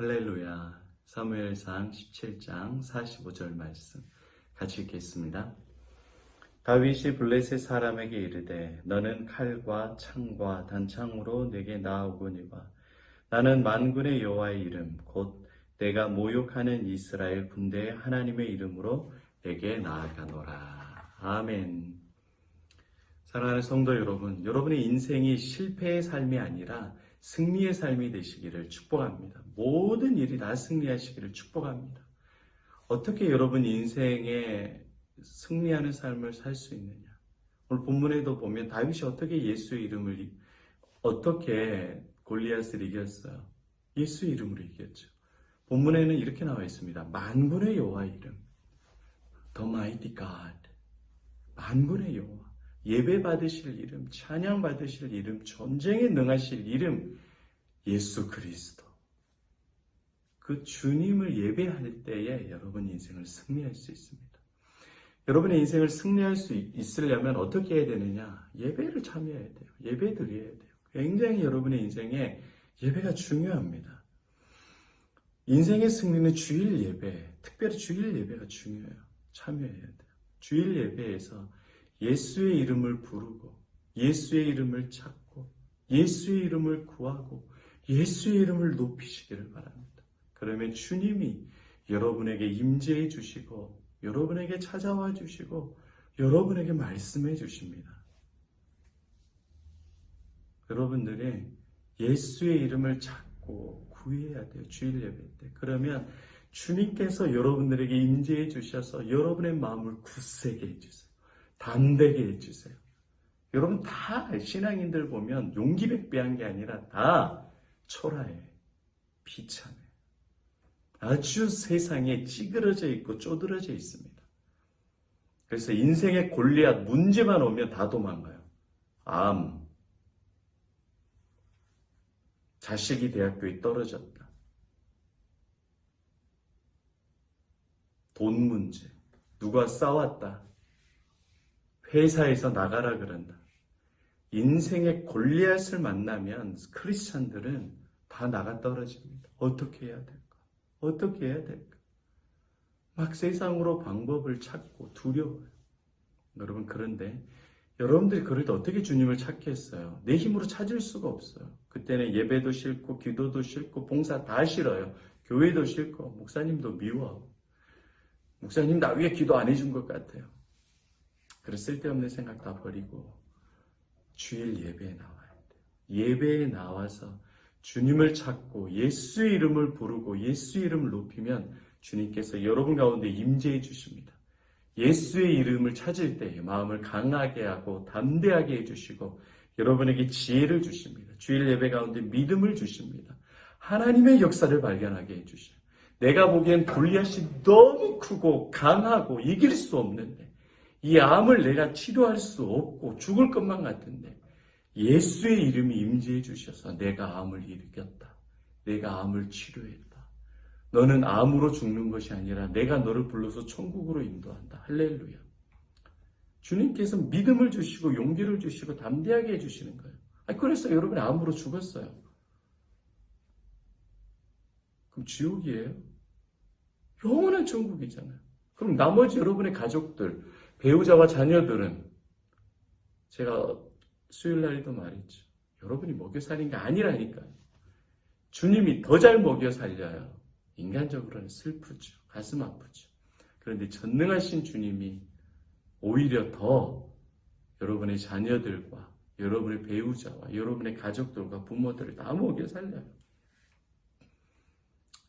할렐루야. 사무엘상 17장 45절 말씀 같이 읽겠습니다. 다윗이 블레셋 사람에게 이르되 너는 칼과 창과 단창으로 내게 나아오거니와 나는 만군의 여호와의 이름 곧 내가 모욕하는 이스라엘 군대의 하나님의 이름으로 내게 나아가노라. 아멘. 사랑하는 성도 여러분, 여러분의 인생이 실패의 삶이 아니라 승리의 삶이 되시기를 축복합니다. 모든 일이 다 승리하시기를 축복합니다. 어떻게 여러분 인생에 승리하는 삶을 살 수 있느냐? 오늘 본문에도 보면 다윗이 어떻게 골리앗을 이겼어요? 예수의 이름으로 이겼죠. 본문에는 이렇게 나와 있습니다. 만군의 여호와의 이름, The Mighty God, 만군의 여호와. 예배 받으실 이름, 찬양 받으실 이름, 전쟁에 능하실 이름, 예수 그리스도. 그 주님을 예배할 때에 여러분 인생을 승리할 수 있습니다. 여러분의 인생을 승리할 수 있으려면 어떻게 해야 되느냐? 예배를 참여해야 돼요. 예배 드려야 돼요. 굉장히 여러분의 인생에 예배가 중요합니다. 인생의 승리는 주일 예배, 특별히 주일 예배가 중요해요. 참여해야 돼요. 주일 예배에서 예수의 이름을 부르고 예수의 이름을 찾고 예수의 이름을 구하고 예수의 이름을 높이시기를 바랍니다. 그러면 주님이 여러분에게 임재해 주시고 여러분에게 찾아와 주시고 여러분에게 말씀해 주십니다. 여러분들이 예수의 이름을 찾고 구해야 돼요. 주일 예배 때. 그러면 주님께서 여러분들에게 임재해 주셔서 여러분의 마음을 굳세게 해주세요. 담대게 해주세요. 여러분 다 신앙인들 보면 용기백배한 게 아니라 다 초라해, 비참해. 아주 세상에 찌그러져 있고 쪼들어져 있습니다. 그래서 인생의 골리앗 문제만 오면 다 도망가요. 암, 자식이 대학교에 떨어졌다. 돈 문제, 누가 싸웠다. 회사에서 나가라 그런다. 인생의 골리앗을 만나면 크리스찬들은 다 나가 떨어집니다. 어떻게 해야 될까? 어떻게 해야 될까? 막 세상으로 방법을 찾고 두려워요. 여러분 그런데 여러분들이 그럴 때 어떻게 주님을 찾겠어요? 내 힘으로 찾을 수가 없어요. 그때는 예배도 싫고 기도도 싫고 봉사 다 싫어요. 교회도 싫고 목사님도 미워. 목사님 나 위해 기도 안 해준 것 같아요. 그래서 쓸데없는 생각 다 버리고 주일 예배에 나와야 돼요. 예배에 나와서 주님을 찾고 예수의 이름을 부르고 예수의 이름을 높이면 주님께서 여러분 가운데 임재해 주십니다. 예수의 이름을 찾을 때 마음을 강하게 하고 담대하게 해주시고 여러분에게 지혜를 주십니다. 주일 예배 가운데 믿음을 주십니다. 하나님의 역사를 발견하게 해주셔요. 내가 보기엔 골리앗이 너무 크고 강하고 이길 수 없는데 이 암을 내가 치료할 수 없고 죽을 것만 같은데 예수의 이름이 임재해 주셔서 내가 암을 이겼다. 내가 암을 치료했다. 너는 암으로 죽는 것이 아니라 내가 너를 불러서 천국으로 인도한다. 할렐루야. 주님께서 믿음을 주시고 용기를 주시고 담대하게 해주시는 거예요. 그래서 여러분이 암으로 죽었어요. 그럼 지옥이에요? 영원한 천국이잖아요. 그럼 나머지 여러분의 가족들, 배우자와 자녀들은 제가 수요일 날에도 말했죠. 여러분이 먹여 살린 게 아니라니까요. 주님이 더 잘 먹여 살려요. 인간적으로는 슬프죠. 가슴 아프죠. 그런데 전능하신 주님이 오히려 더 여러분의 자녀들과 여러분의 배우자와 여러분의 가족들과 부모들을 다 먹여 살려요.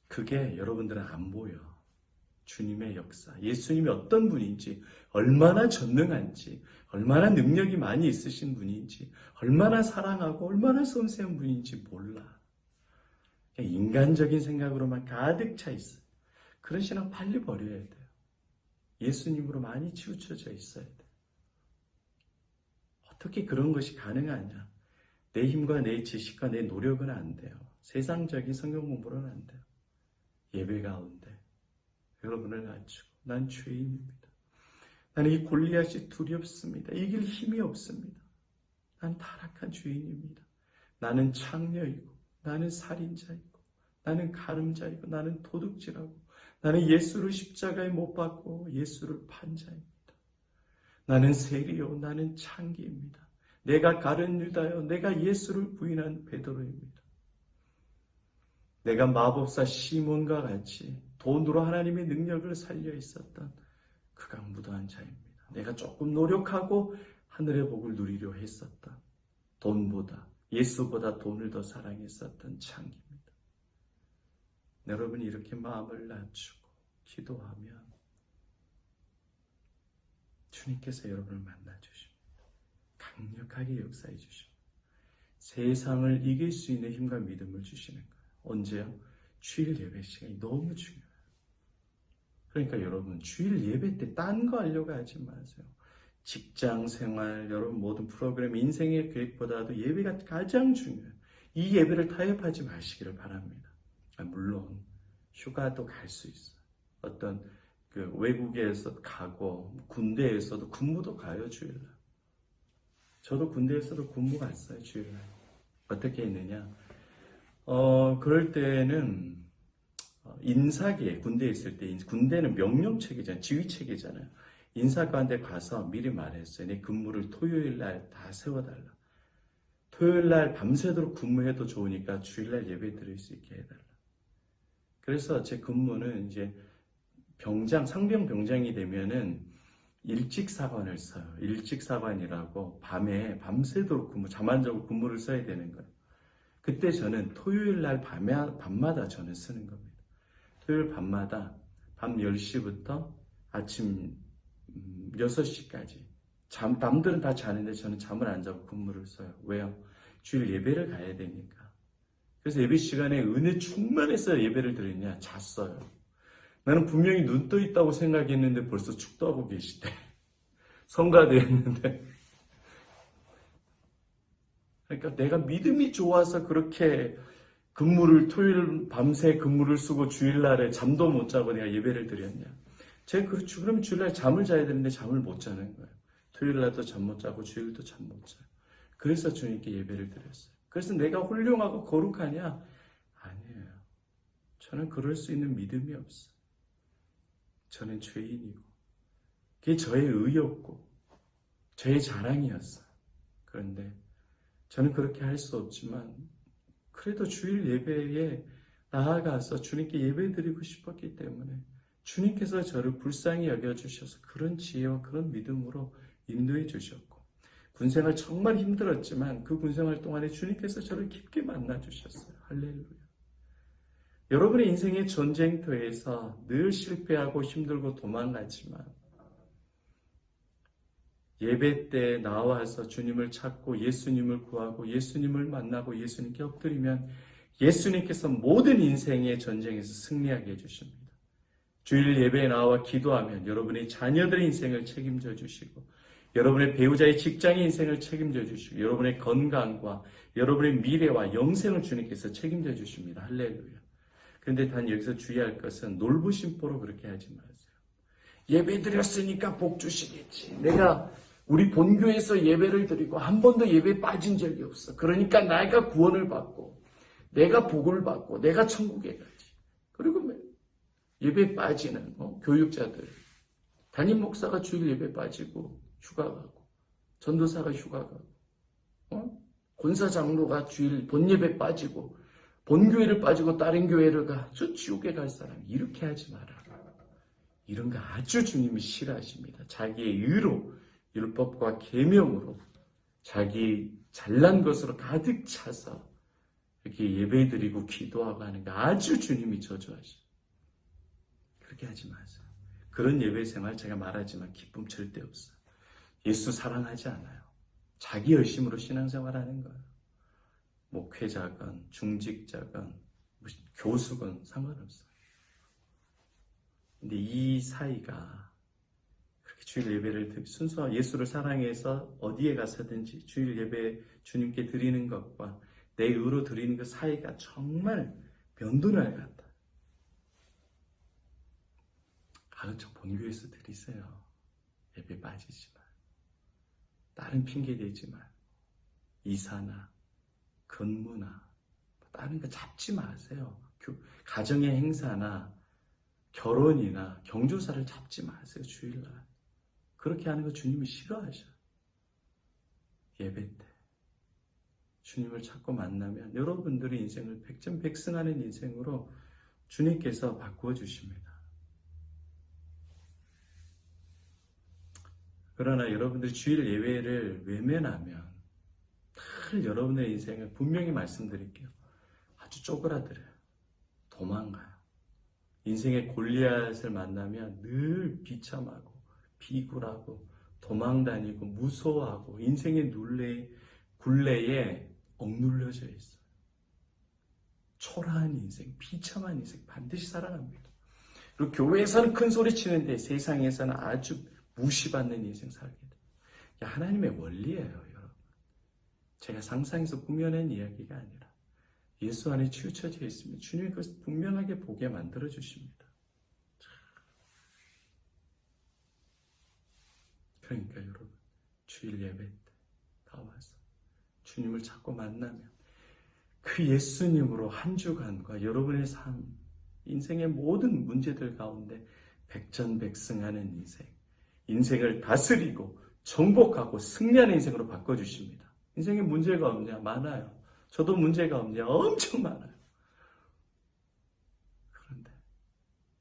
그게 여러분들은 안 보여. 주님의 역사, 예수님이 어떤 분인지, 얼마나 전능한지, 얼마나 능력이 많이 있으신 분인지, 얼마나 사랑하고 얼마나 섬세한 분인지 몰라. 인간적인 생각으로만 가득 차 있어요. 그런 신앙 빨리 버려야 돼요. 예수님으로 많이 치우쳐져 있어야 돼요. 어떻게 그런 것이 가능하냐? 내 힘과 내 지식과 내 노력은 안 돼요. 세상적인 성경 공부는 안 돼요. 예배 가운데 여러분을 낮추고 난 죄인입니다. 나는 이 골리앗이 두렵습니다. 이길 힘이 없습니다. 난 타락한 죄인입니다. 나는 창녀이고 나는 살인자이고 나는 가늠자이고 나는 도둑질하고 나는 예수를 십자가에 못 박고 예수를 판 자입니다. 나는 세리요 나는 창기입니다. 내가 가룟 유다요 내가 예수를 부인한 베드로입니다. 내가 마법사 시몬과 같이 돈으로 하나님의 능력을 살려 있었던 극악무도한 자입니다. 내가 조금 노력하고 하늘의 복을 누리려 했었던 돈보다 예수보다 돈을 더 사랑했었던 창기입니다. 여러분이 이렇게 마음을 낮추고 기도하면 주님께서 여러분을 만나주십니다. 강력하게 역사해 주십니다. 세상을 이길 수 있는 힘과 믿음을 주시는 거예요. 언제요? 주일 예배 시간이 너무 중요해요. 그러니까 여러분 주일 예배 때 딴 거 하려고 하지 마세요. 직장 생활, 여러분 모든 프로그램, 인생의 계획보다도 예배가 가장 중요해요. 이 예배를 타협하지 마시기를 바랍니다. 물론 휴가도 갈 수 있어요. 어떤 외국에서 가고 군대에서도 근무도 가요. 주일날. 저도 군대에서도 근무 갔어요. 주일날. 어떻게 했느냐? 그럴 때는 인사기에 군대에 있을 때 군대는 명령체계잖아요. 지휘체계잖아요. 인사관에 가서 미리 말했어요. 내 근무를 토요일날 다 세워달라. 토요일날 밤새도록 근무해도 좋으니까 주일날 예배 드릴 수 있게 해달라. 그래서 제 근무는 이제 상병 병장이 되면은 일직사관을 써요. 일직사관이라고 밤새도록 잠 안 자고 근무를 써야 되는 거예요. 그때 저는 토요일날 밤마다 저는 쓰는 겁니다. 토요일 밤마다 밤 10시부터 아침 6시까지 남들은 다 자는데 저는 잠을 안 자고 근무를 써요. 왜요? 주일 예배를 가야 되니까. 그래서 예배 시간에 은혜 충만해서 예배를 드리냐? 잤어요. 나는 분명히 눈 떠 있다고 생각했는데 벌써 축도하고 계시대. 성가대 했는데. 그러니까 내가 믿음이 좋아서 그렇게 토요일 밤새 근무를 쓰고 주일날에 잠도 못 자고 내가 예배를 드렸냐. 제가 그렇죠. 그럼 주일날 잠을 자야 되는데 잠을 못 자는 거예요. 토요일날도 잠 못 자고 주일도 잠 못 자요. 그래서 주님께 예배를 드렸어요. 그래서 내가 훌륭하고 거룩하냐? 아니에요. 저는 그럴 수 있는 믿음이 없어요. 저는 죄인이고 그게 저의 의였고 저의 자랑이었어요. 그런데 저는 그렇게 할 수 없지만 그래도 주일 예배에 나아가서 주님께 예배드리고 싶었기 때문에 주님께서 저를 불쌍히 여겨주셔서 그런 지혜와 그런 믿음으로 인도해 주셨고 군생활 정말 힘들었지만 그 군생활 동안에 주님께서 저를 깊게 만나주셨어요. 할렐루야. 여러분의 인생의 전쟁터에서 늘 실패하고 힘들고 도망가지만 예배 때 나와서 주님을 찾고 예수님을 구하고 예수님을 만나고 예수님께 엎드리면 예수님께서 모든 인생의 전쟁에서 승리하게 해주십니다. 주일 예배에 나와 기도하면 여러분의 자녀들의 인생을 책임져 주시고 여러분의 배우자의 직장의 인생을 책임져 주시고 여러분의 건강과 여러분의 미래와 영생을 주님께서 책임져 주십니다. 할렐루야. 그런데 단 여기서 주의할 것은 놀부심보로 그렇게 하지 마세요. 예배 드렸으니까 복 주시겠지. 내가 우리 본교에서 예배를 드리고 한 번도 예배 빠진 적이 없어. 그러니까 내가 구원을 받고 내가 복을 받고 내가 천국에 가지. 그리고 예배 빠지는 교육자들, 담임 목사가 주일 예배 빠지고 휴가 가고 전도사가 휴가 가고 권사 장로가 주일 본예배 빠지고 본교회를 빠지고 다른 교회를 가. 저 지옥에 갈 사람 이렇게 하지 마라. 이런 거 아주 주님이 싫어하십니다. 자기의 의로 율법과 계명으로 자기 잘난 것으로 가득 차서 이렇게 예배드리고 기도하고 하는 거 아주 주님이 저주하십니다. 그렇게 하지 마세요. 그런 예배 생활 제가 말하지만 기쁨 절대 없어요. 예수 사랑하지 않아요. 자기 열심으로 신앙생활하는 거예요. 목회자건 중직자건 교수건 상관없어요. 근데 이 사이가 그렇게 주일 예배를 순수한 예수를 사랑해서 어디에 가서든지 주일 예배 주님께 드리는 것과 내 의로 드리는 그 사이가 정말 면도날 같다. 저 본교에서 드리세요. 예배 빠지지 마. 다른 핑계 대지 마. 이사나 근무나 다른 거 잡지 마세요. 가정의 행사나 결혼이나 경조사를 잡지 마세요. 주일날. 그렇게 하는 거 주님이 싫어하셔. 예배 때 주님을 찾고 만나면 여러분들의 인생을 백전백승하는 인생으로 주님께서 바꾸어 주십니다. 그러나 여러분들이 주일 예배를 외면하면 늘 여러분의 인생을 분명히 말씀드릴게요. 아주 쪼그라들어요. 도망가요. 인생의 골리앗을 만나면 늘 비참하고 비굴하고 도망다니고 무서워하고 인생의 굴레에 억눌려져 있어요. 초라한 인생, 비참한 인생 반드시 살아납니다. 그리고 교회에서는 큰 소리 치는데 세상에서는 아주 무시받는 인생 살게 돼요. 하나님의 원리예요, 여러분. 제가 상상해서 꾸며낸 이야기가 아니라 예수 안에 치우쳐져 있으면 주님이 그것을 분명하게 보게 만들어 주십니다. 그러니까 여러분, 주일 예배 때 다 와서 주님을 찾고 만나면 그 예수님으로 한 주간과 여러분의 삶, 인생의 모든 문제들 가운데 백전백승하는 인생을 다스리고 정복하고 승리하는 인생으로 바꿔주십니다. 인생에 문제가 없냐? 많아요. 저도 문제가 없냐? 엄청 많아요. 그런데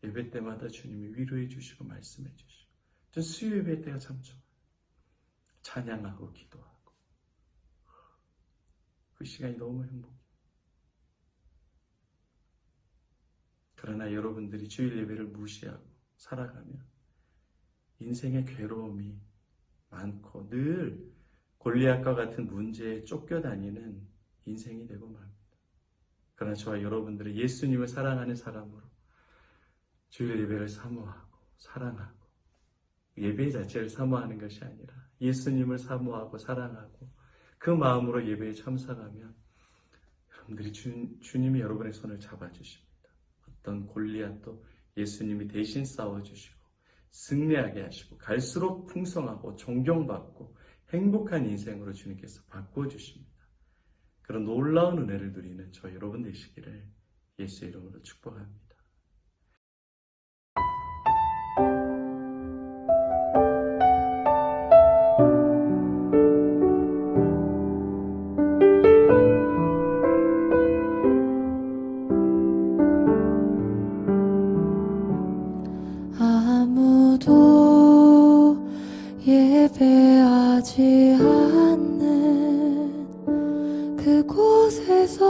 예배 때마다 주님이 위로해 주시고 말씀해 주시고, 전 수요 예배 때가 참 좋아요. 찬양하고 기도하고 그 시간이 너무 행복해요. 그러나 여러분들이 주일 예배를 무시하고 살아가면 인생의 괴로움이 많고 늘 골리앗과 같은 문제에 쫓겨다니는 인생이 되고 맙니다. 그러나 저와 여러분들은 예수님을 사랑하는 사람으로 주일 예배를 사모하고 사랑하고 예배 자체를 사모하는 것이 아니라 예수님을 사모하고 사랑하고 그 마음으로 예배에 참석하면 여러분들이 주님이 여러분의 손을 잡아주십니다. 어떤 골리앗도 예수님이 대신 싸워주시고 승리하게 하시고 갈수록 풍성하고 존경받고 행복한 인생으로 주님께서 바꿔주십니다. 그런 놀라운 은혜를 누리는 저 여러분 되시기를 예수의 이름으로 축복합니다. 아무도 예배하지 않는 그곳에서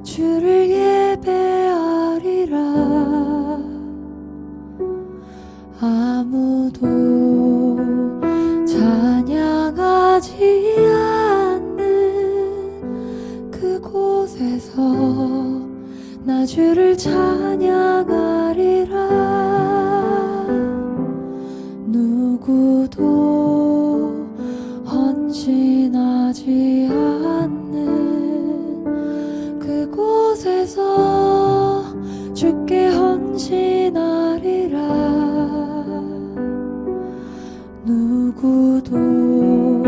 주를 예배하리라. 아무도 찬양하지 않는 그곳에서 나 주를 찬양하리라. 누구도 헌신하지 않는 그곳에서 주께 헌신하리라. 누구도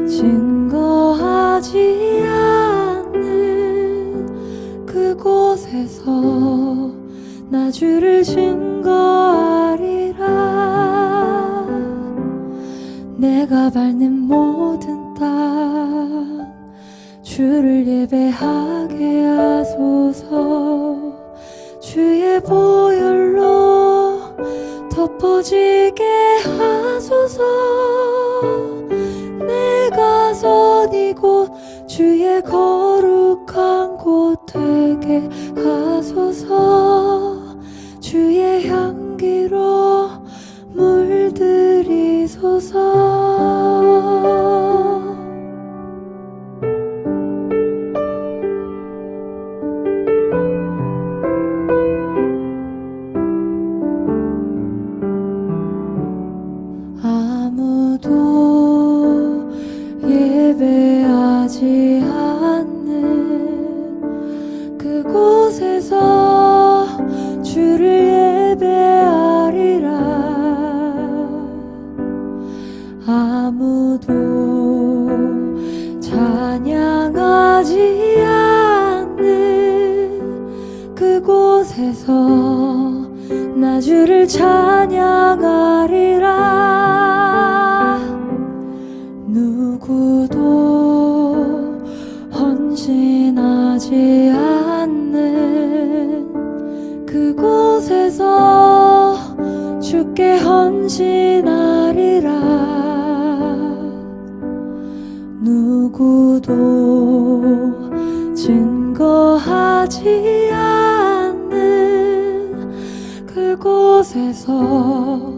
증거하지 않는 그곳에서 나 주를 증거하리라. 내가 밟는 모든 땅 주를 예배하게 하소서. 주의 보혈로 덮어지게 하소서. 내가 선 이곳 주의 거룩한 곳 되게 하소서. 주의 향기로 물들이소서. 아무도 예배하지 않는 그곳에서 주를 예배하리라. 아무도 찬양하지 않는 그곳에서 나 주를 찬양하리라. 누구도 헌신하지 않는 그곳에서 주께 헌신하리라. 누구도 증거하지 않는 그곳에서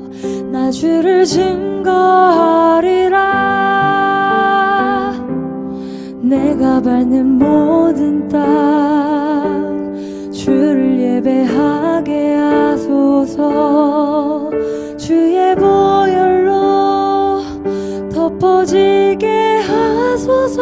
나 주를 증거하리라. 내가 밟는 모든 땅 주를 예배하게 하소서. 주의 보혈로 덮어지게 하소서.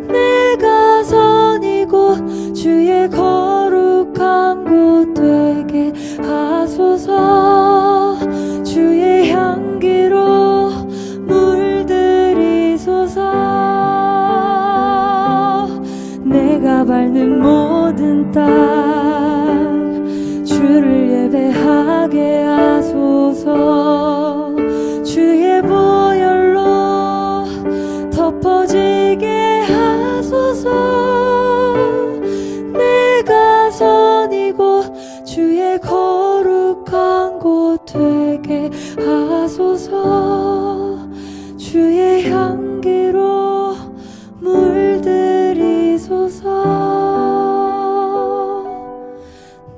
내가 선 이곳 주의 거룩한 곳 되게 하소서. 주의 향기로 물들이소서. 내가 밟는 모든 땅 주를 예배하게 하소서. 주의 보혈로 덮어지게 하소서. 내가 선 이곳 주의 거룩한 곳 되게 하소서. 주의 향기로 물들이소서.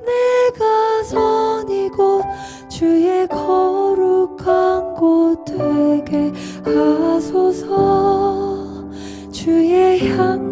내가 선 이곳 주의 거룩한 곳 되게 하소서. 주의 향